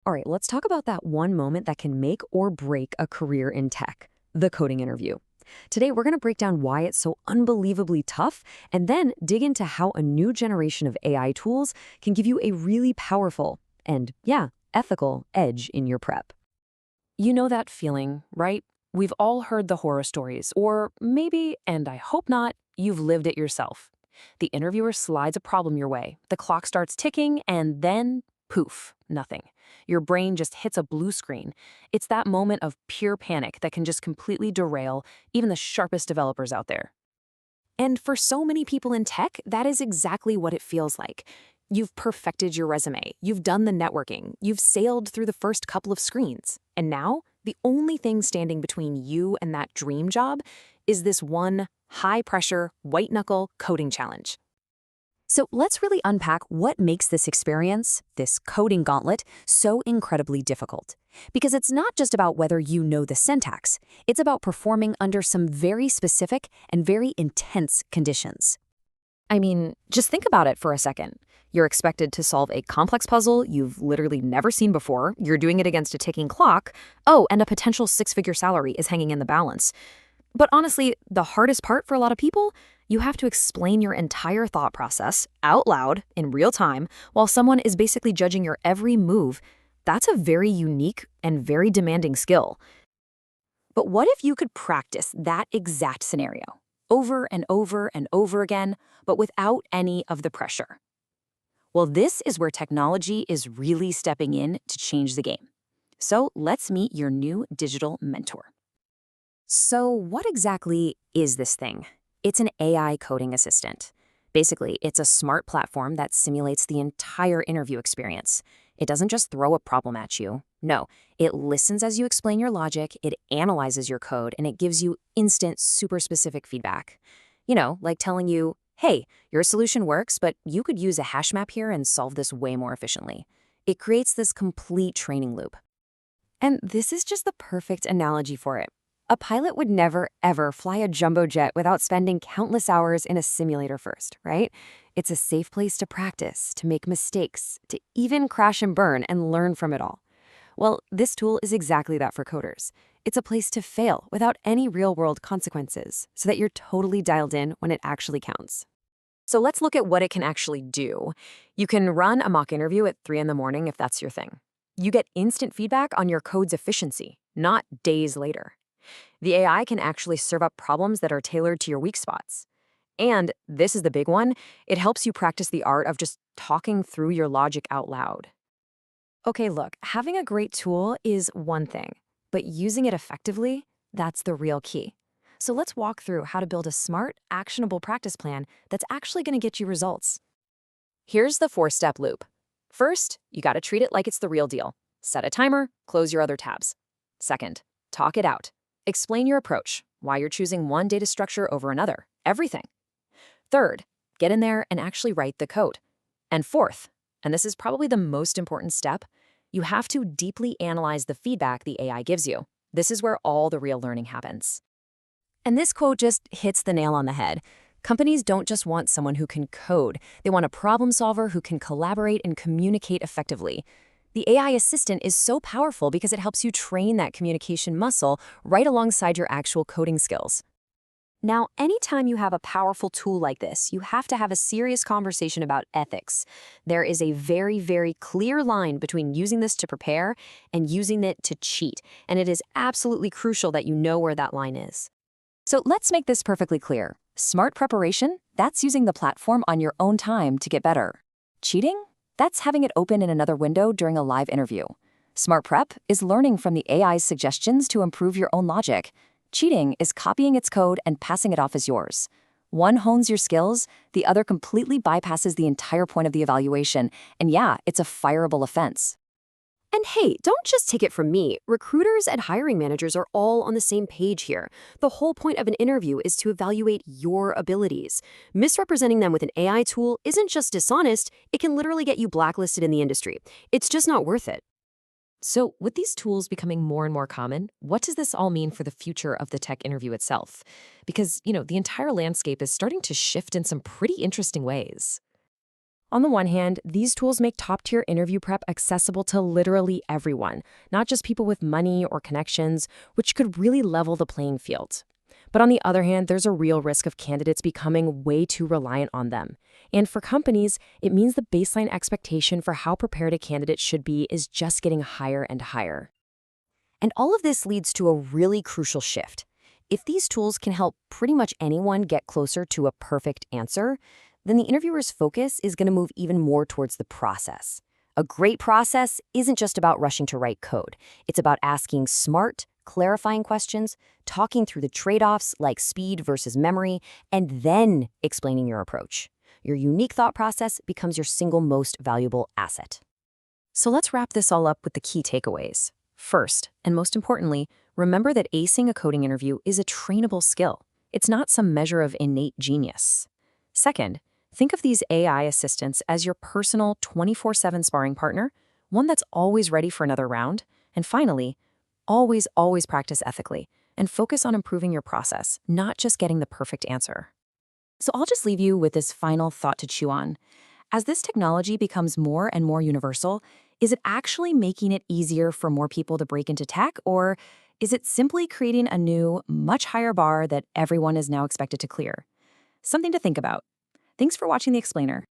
All right, let's talk about that one moment that can make or break a career in tech, the coding interview. Today, we're going to break down why it's so unbelievably tough and then dig into how a new generation of AI tools can give you a really powerful and, yeah, ethical edge in your prep. You know that feeling, right? We've all heard the horror stories, or maybe, and I hope not, you've lived it yourself. The interviewer slides a problem your way, the clock starts ticking, and then, poof, nothing. Your brain just hits a blue screen. It's that moment of pure panic that can just completely derail even the sharpest developers out there. And for so many people in tech, that is exactly what it feels like. You've perfected your resume, you've done the networking, you've sailed through the first couple of screens. And now, the only thing standing between you and that dream job is this one high-pressure, white-knuckle coding challenge. So let's really unpack what makes this experience, this coding gauntlet, so incredibly difficult. Because it's not just about whether you know the syntax, it's about performing under some very specific and very intense conditions. I mean, just think about it for a second. You're expected to solve a complex puzzle you've literally never seen before, you're doing it against a ticking clock, oh, and a potential six-figure salary is hanging in the balance. But honestly, the hardest part for a lot of people, you have to explain your entire thought process out loud in real time while someone is basically judging your every move. That's a very unique and very demanding skill. But what if you could practice that exact scenario over and over and over again, but without any of the pressure? Well, this is where technology is really stepping in to change the game. So let's meet your new digital mentor. So what exactly is this thing? It's an AI coding assistant. Basically, it's a smart platform that simulates the entire interview experience. It doesn't just throw a problem at you. No, it listens as you explain your logic, it analyzes your code, and it gives you instant, super specific feedback. You know, like telling you, hey, your solution works, but you could use a hash map here and solve this way more efficiently. It creates this complete training loop. And this is just the perfect analogy for it. A pilot would never, ever fly a jumbo jet without spending countless hours in a simulator first, right? It's a safe place to practice, to make mistakes, to even crash and burn and learn from it all. Well, this tool is exactly that for coders. It's a place to fail without any real-world consequences, so that you're totally dialed in when it actually counts. So let's look at what it can actually do. You can run a mock interview at 3 in the morning if that's your thing. You get instant feedback on your code's efficiency, not days later. The AI can actually serve up problems that are tailored to your weak spots. And this is the big one, it helps you practice the art of just talking through your logic out loud. Okay, look, having a great tool is one thing, but using it effectively, that's the real key. So let's walk through how to build a smart, actionable practice plan that's actually going to get you results. Here's the 4-step loop. First, you got to treat it like it's the real deal. Set a timer, close your other tabs. Second, talk it out. Explain your approach, why you're choosing one data structure over another, everything. Third, get in there and actually write the code. And fourth, and this is probably the most important step, you have to deeply analyze the feedback the AI gives you. This is where all the real learning happens. And this quote just hits the nail on the head. Companies don't just want someone who can code. They want a problem solver who can collaborate and communicate effectively. The AI assistant is so powerful because it helps you train that communication muscle right alongside your actual coding skills. Now, anytime you have a powerful tool like this, you have to have a serious conversation about ethics. There is a very, very clear line between using this to prepare and using it to cheat, and it is absolutely crucial that you know where that line is. So let's make this perfectly clear. Smart preparation, that's using the platform on your own time to get better. Cheating? That's having it open in another window during a live interview. Smart prep is learning from the AI's suggestions to improve your own logic. Cheating is copying its code and passing it off as yours. One hones your skills, the other completely bypasses the entire point of the evaluation, and yeah, it's a fireable offense. And hey, don't just take it from me. Recruiters and hiring managers are all on the same page here. The whole point of an interview is to evaluate your abilities. Misrepresenting them with an AI tool isn't just dishonest, it can literally get you blacklisted in the industry. It's just not worth it. So, with these tools becoming more and more common, what does this all mean for the future of the tech interview itself? Because, the entire landscape is starting to shift in some pretty interesting ways. On the one hand, these tools make top-tier interview prep accessible to literally everyone, not just people with money or connections, which could really level the playing field. But on the other hand, there's a real risk of candidates becoming way too reliant on them. And for companies, it means the baseline expectation for how prepared a candidate should be is just getting higher and higher. And all of this leads to a really crucial shift. If these tools can help pretty much anyone get closer to a perfect answer, then the interviewer's focus is going to move even more towards the process. A great process isn't just about rushing to write code. It's about asking smart, clarifying questions, talking through the trade-offs like speed versus memory, and then explaining your approach. Your unique thought process becomes your single most valuable asset. So let's wrap this all up with the key takeaways. First, and most importantly, remember that acing a coding interview is a trainable skill. It's not some measure of innate genius. Second, think of these AI assistants as your personal 24/7 sparring partner, one that's always ready for another round. And finally, always practice ethically and focus on improving your process, not just getting the perfect answer. So I'll just leave you with this final thought to chew on. As this technology becomes more and more universal, is it actually making it easier for more people to break into tech, or is it simply creating a new, much higher bar that everyone is now expected to clear? Something to think about. Thanks for watching The Explainer.